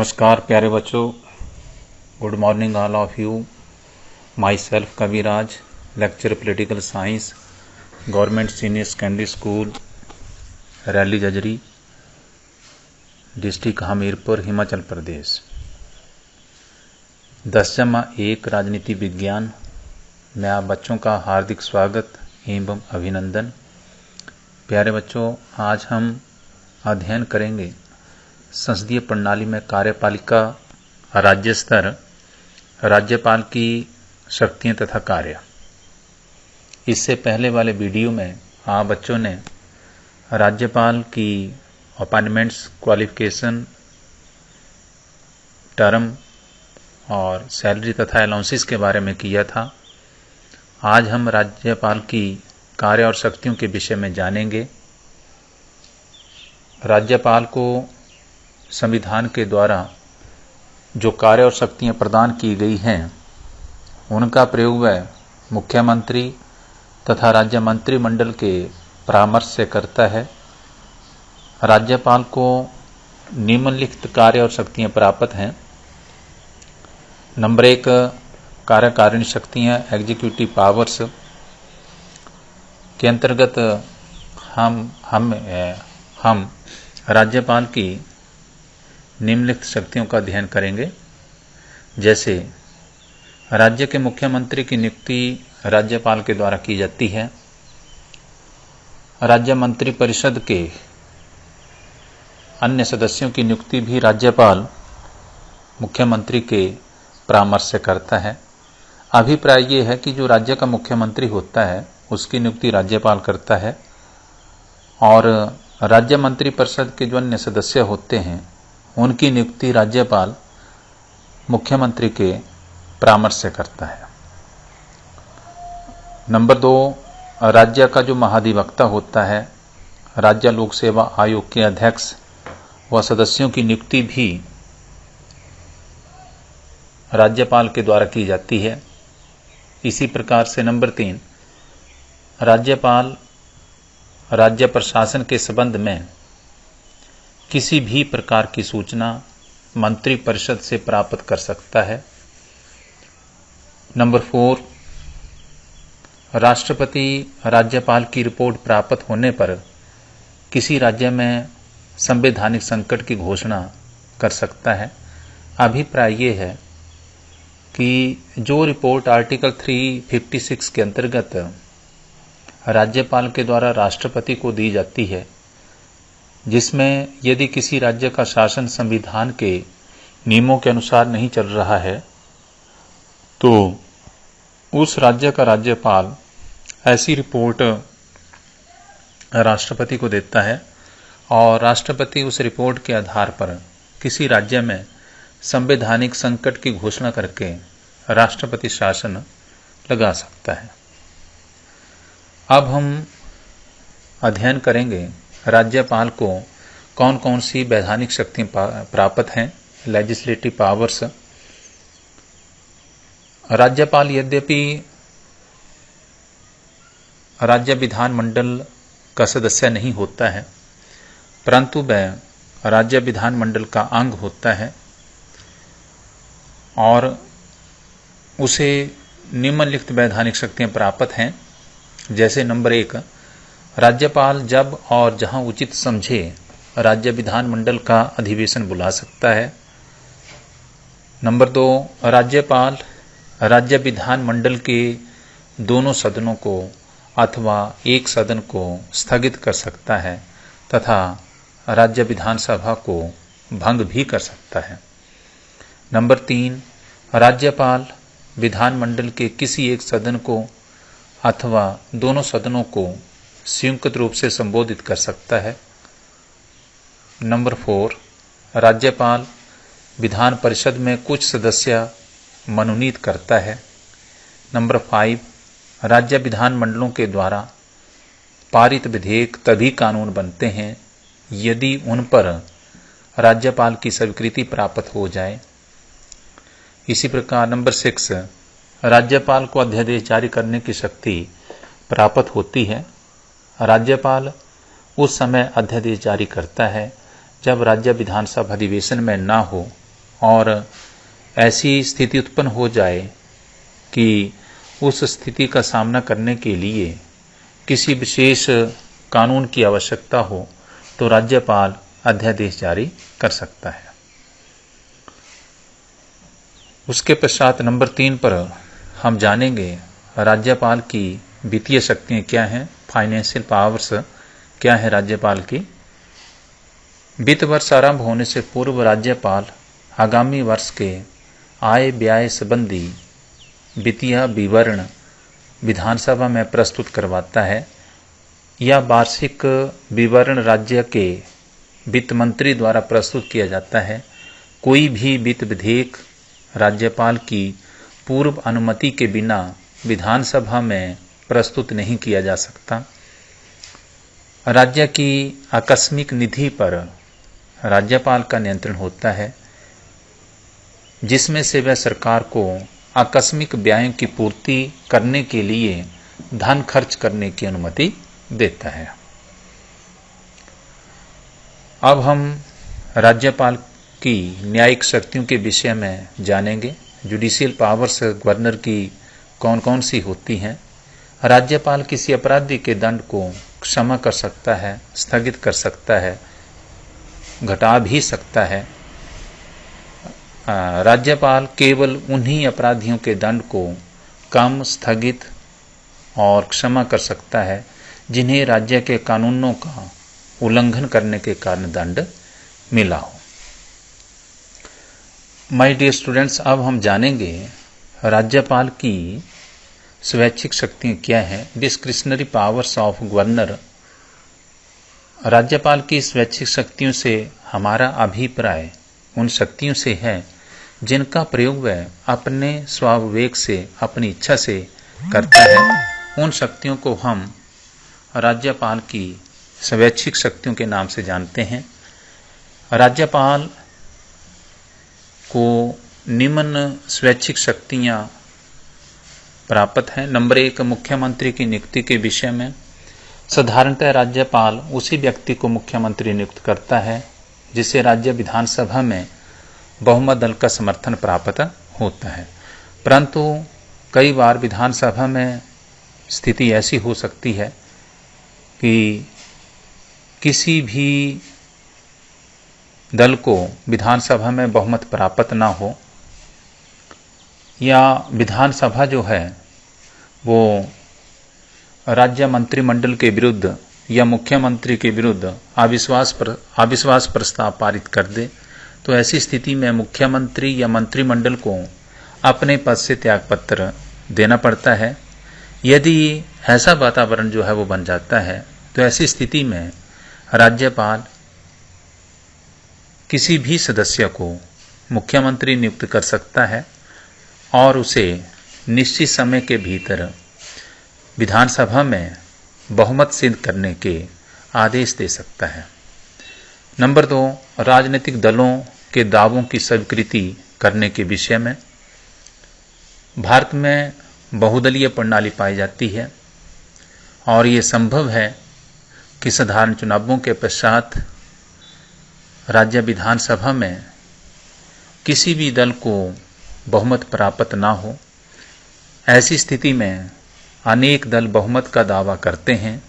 नमस्कार प्यारे बच्चों, good morning all of you. Myself Kaviraj, lecture political science, government senior secondary school, Ralli Jajri, district Hamirpur, Himachal Pradesh. 10/1 राजनीति विज्ञान में आप बच्चों का हार्दिक स्वागत एवं अभिनंदन। प्यारे बच्चों, आज हम अध्ययन करेंगे संसदीय प्रणाली में कार्यपालिका, राज्य स्तर, राज्यपाल की शक्तियां तथा कार्य। इससे पहले वाले वीडियो में आप बच्चों ने राज्यपाल की अपॉइंटमेंट्स, क्वालिफिकेशन, टर्म और सैलरी तथा अलाउंसेस के बारे में किया था। आज हम राज्यपाल की कार्य और शक्तियों के विषय में जानेंगे। राज्यपाल को संविधान के द्वारा जो कार्य और शक्तियां प्रदान की गई हैं, उनका प्रयोग वह मुख्यमंत्री तथा राज्य मंत्रिमंडल के परामर्श से करता है। राज्यपाल को निम्नलिखित कार्य और शक्तियां प्राप्त हैं। नंबर 1, कार्यकारिणी शक्तियां, एग्जीक्यूटिव पावर्स के अंतर्गत हम राज्यपाल की निम्नलिखित शक्तियों का अध्ययन करेंगे। जैसे राज्य के मुख्यमंत्री की नियुक्ति राज्यपाल के द्वारा की जाती है। राज्य मंत्री परिषद के अन्य सदस्यों की नियुक्ति भी राज्यपाल मुख्यमंत्री के परामर्श से करता है। अभिप्राय ये है कि जो राज्य का मुख्यमंत्री होता है उसकी नियुक्ति राज्यपाल करता है और राज्य मंत्री परिषद के जो अन्य सदस्य होते हैं उनकी नियुक्ति राज्यपाल मुख्यमंत्री के परामर्श से करता है। नंबर 2, राज्य का जो महाधिवक्ता होता है, राज्य लोक सेवा आयोग के अध्यक्ष व सदस्यों की नियुक्ति भी राज्यपाल के द्वारा की जाती है। इसी प्रकार से नंबर 3, राज्यपाल राज्य प्रशासन के संबंध में किसी भी प्रकार की सूचना मंत्री परिषद से प्राप्त कर सकता है। नंबर 4, राष्ट्रपति राज्यपाल की रिपोर्ट प्राप्त होने पर किसी राज्य में संवैधानिक संकट की घोषणा कर सकता है। अभिप्राय ये है कि जो रिपोर्ट आर्टिकल 356 के अंतर्गत राज्यपाल के द्वारा राष्ट्रपति को दी जाती है, जिसमें यदि किसी राज्य का शासन संविधान के नियमों के अनुसार नहीं चल रहा है तो उस राज्य का राज्यपाल ऐसी रिपोर्ट राष्ट्रपति को देता है और राष्ट्रपति उस रिपोर्ट के आधार पर किसी राज्य में संवैधानिक संकट की घोषणा करके राष्ट्रपति शासन लगा सकता है। अब हम अध्ययन करेंगे राज्यपाल को कौन कौन सी वैधानिक शक्तियां प्राप्त हैं, लेजिस्लेटिव पावर्स। राज्यपाल यद्यपि राज्य विधानमंडल का सदस्य नहीं होता है, परंतु वह राज्य विधानमंडल का अंग होता है और उसे निम्नलिखित वैधानिक शक्तियां प्राप्त हैं। जैसे नंबर 1, राज्यपाल जब और जहां उचित समझे राज्य विधानमंडल का अधिवेशन बुला सकता है। नंबर 2, राज्यपाल राज्य विधानमंडल के दोनों सदनों को अथवा एक सदन को स्थगित कर सकता है तथा राज्य विधानसभा को भंग भी कर सकता है। नंबर 3, राज्यपाल विधानमंडल के किसी एक सदन को अथवा दोनों सदनों को संयुक्त रूप से संबोधित कर सकता है। नंबर 4, राज्यपाल विधान परिषद में कुछ सदस्य मनोनीत करता है। नंबर 5, राज्य विधानमंडलों के द्वारा पारित विधेयक तभी कानून बनते हैं यदि उन पर राज्यपाल की स्वीकृति प्राप्त हो जाए। इसी प्रकार नंबर 6, राज्यपाल को अध्यादेश जारी करने की शक्ति प्राप्त होती है। राज्यपाल उस समय अध्यादेश जारी करता है जब राज्य विधानसभा अधिवेशन में ना हो और ऐसी स्थिति उत्पन्न हो जाए कि उस स्थिति का सामना करने के लिए किसी विशेष कानून की आवश्यकता हो तो राज्यपाल अध्यादेश जारी कर सकता है। उसके पश्चात नंबर 3 पर हम जानेंगे राज्यपाल की वित्तीय शक्तियां क्या हैं, फाइनेंशियल पावर्स क्या है राज्यपाल की। वित्त वर्ष आरंभ होने से पूर्व राज्यपाल आगामी वर्ष के आय व्यय संबंधी वित्तीय विवरण विधानसभा में प्रस्तुत करवाता है। यह वार्षिक विवरण राज्य के वित्त मंत्री द्वारा प्रस्तुत किया जाता है। कोई भी वित्त विधेयक राज्यपाल की पूर्व अनुमति के बिना विधानसभा में प्रस्तुत नहीं किया जा सकता। राज्य की आकस्मिक निधि पर राज्यपाल का नियंत्रण होता है, जिसमें से वह सरकार को आकस्मिक व्ययों की पूर्ति करने के लिए धन खर्च करने की अनुमति देता है। अब हम राज्यपाल की न्यायिक शक्तियों के विषय में जानेंगे। जुडिशियल पावर्स गवर्नर की कौन कौन सी होती हैं। राज्यपाल किसी अपराधी के दंड को क्षमा कर सकता है, स्थगित कर सकता है, घटा भी सकता है। राज्यपाल केवल उन्हीं अपराधियों के दंड को कम, स्थगित और क्षमा कर सकता है जिन्हें राज्य के कानूनों का उल्लंघन करने के कारण दंड मिला हो। माय डियर स्टूडेंट्स, अब हम जानेंगे राज्यपाल की स्वैच्छिक शक्तियां क्या हैं। Discretionary powers of governor. राज्यपाल की स्वैच्छिक शक्तियों से हमारा अभिप्राय उन शक्तियों से है जिनका प्रयोग वह अपने स्वाविवेक से, अपनी इच्छा से करता है। उन शक्तियों को हम राज्यपाल की स्वैच्छिक शक्तियों के नाम से जानते हैं। राज्यपाल को निम्न स्वैच्छिक शक्तियां प्राप्त हैं। नंबर 1, मुख्यमंत्री की नियुक्ति के विषय में साधारणतः राज्यपाल उसी व्यक्ति को मुख्यमंत्री नियुक्त करता है जिसे राज्य विधानसभा में बहुमत दल का समर्थन प्राप्त होता है। परंतु कई बार विधानसभा में स्थिति ऐसी हो सकती है कि किसी भी दल को विधानसभा में बहुमत प्राप्त ना हो, या विधानसभा जो है वो राज्य मंत्रिमंडल के विरुद्ध या मुख्यमंत्री के विरुद्ध अविश्वास प्रस्ताव पारित कर दे, तो ऐसी स्थिति में मुख्यमंत्री या मंत्रिमंडल को अपने पद से त्यागपत्र देना पड़ता है। यदि ऐसा वातावरण जो है वो बन जाता है तो ऐसी स्थिति में राज्यपाल किसी भी सदस्य को मुख्यमंत्री नियुक्त कर सकता है और उसे निश्चित समय के भीतर विधानसभा में बहुमत सिद्ध करने के आदेश दे सकता है। नंबर 2, राजनीतिक दलों के दावों की स्वीकृति करने के विषय में। भारत में बहुदलीय प्रणाली पाई जाती है और ये संभव है कि साधारण चुनावों के पश्चात राज्य विधानसभा में किसी भी दल को बहुमत प्राप्त ना हो। ऐसी स्थिति में अनेक दल बहुमत का दावा करते हैं।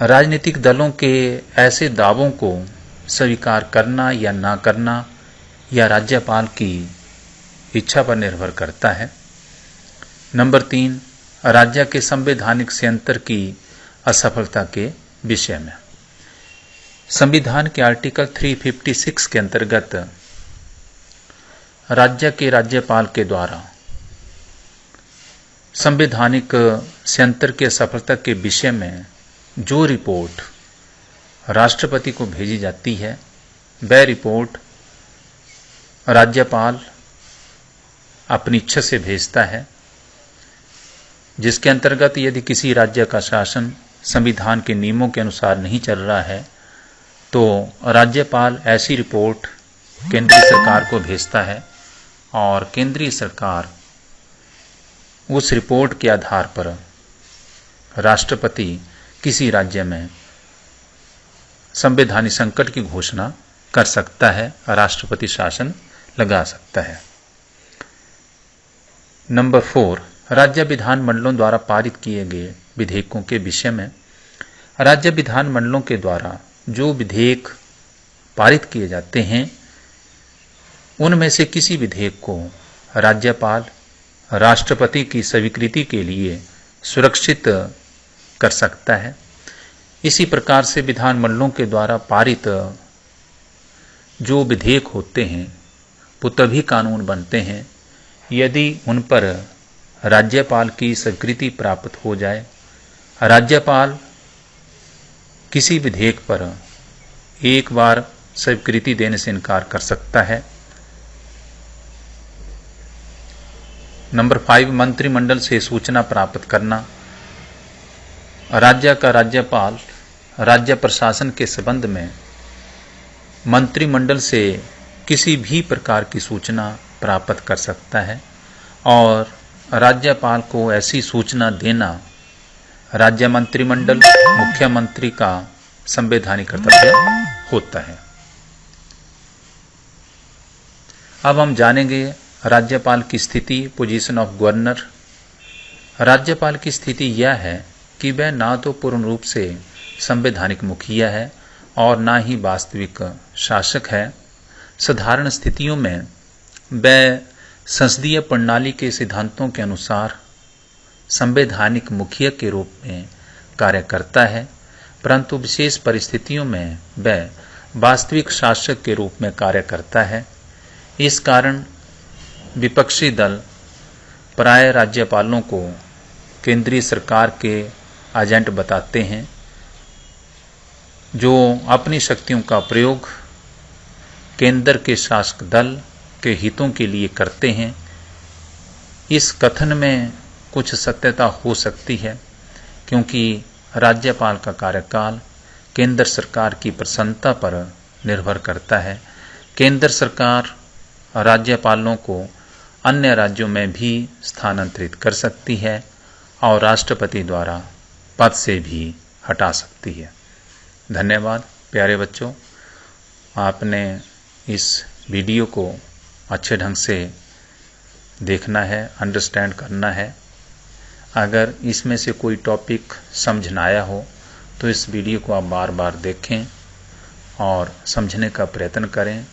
राजनीतिक दलों के ऐसे दावों को स्वीकार करना या ना करना या राज्यपाल की इच्छा पर निर्भर करता है। नंबर 3, राज्य के संवैधानिक संयंत्र की असफलता के विषय में। संविधान के आर्टिकल 356 के अंतर्गत राज्य के राज्यपाल के द्वारा संवैधानिक संयंत्र के असफलता के विषय में जो रिपोर्ट राष्ट्रपति को भेजी जाती है, वह रिपोर्ट राज्यपाल अपनी इच्छा से भेजता है, जिसके अंतर्गत यदि किसी राज्य का शासन संविधान के नियमों के अनुसार नहीं चल रहा है तो राज्यपाल ऐसी रिपोर्ट केंद्रीय सरकार को भेजता है और केंद्रीय सरकार उस रिपोर्ट के आधार पर राष्ट्रपति किसी राज्य में संवैधानिक संकट की घोषणा कर सकता है, राष्ट्रपति शासन लगा सकता है। नंबर 4, राज्य विधान मंडलों द्वारा पारित किए गए विधेयकों के विषय में। राज्य विधान मंडलों के द्वारा जो विधेयक पारित किए जाते हैं उनमें से किसी विधेयक को राज्यपाल राष्ट्रपति की स्वीकृति के लिए सुरक्षित कर सकता है। इसी प्रकार से विधान मंडलों के द्वारा पारित जो विधेयक होते हैं वो तभी कानून बनते हैं यदि उन पर राज्यपाल की स्वीकृति प्राप्त हो जाए। राज्यपाल किसी विधेयक पर एक बार स्वीकृति देने से इनकार कर सकता है। नंबर 5, मंत्रिमंडल से सूचना प्राप्त करना। राज्य का राज्यपाल राज्य प्रशासन के संबंध में मंत्रिमंडल से किसी भी प्रकार की सूचना प्राप्त कर सकता है और राज्यपाल को ऐसी सूचना देना राज्य मंत्रिमंडल मुख्यमंत्री का संवैधानिक कर्तव्य होता है। अब हम जानेंगे राज्यपाल की स्थिति, पोजीशन ऑफ गवर्नर। राज्यपाल की स्थिति यह है कि वह ना तो पूर्ण रूप से संवैधानिक मुखिया है और ना ही वास्तविक शासक है। साधारण स्थितियों में वह संसदीय प्रणाली के सिद्धांतों के अनुसार संवैधानिक मुखिया के रूप में कार्य करता है, परंतु विशेष परिस्थितियों में वह वास्तविक शासक के रूप में कार्य करता है। इस कारण विपक्षी दल प्राय राज्यपालों को केंद्रीय सरकार के एजेंट बताते हैं जो अपनी शक्तियों का प्रयोग केंद्र के शासक दल के हितों के लिए करते हैं। इस कथन में कुछ सत्यता हो सकती है क्योंकि राज्यपाल का कार्यकाल केंद्र सरकार की प्रसन्नता पर निर्भर करता है। केंद्र सरकार राज्यपालों को अन्य राज्यों में भी स्थानांतरित कर सकती है और राष्ट्रपति द्वारा पद से भी हटा सकती है। धन्यवाद प्यारे बच्चों, आपने इस वीडियो को अच्छे ढंग से देखना है, अंडरस्टैंड करना है। अगर इसमें से कोई टॉपिक समझ ना आया हो तो इस वीडियो को आप बार बार देखें और समझने का प्रयत्न करें।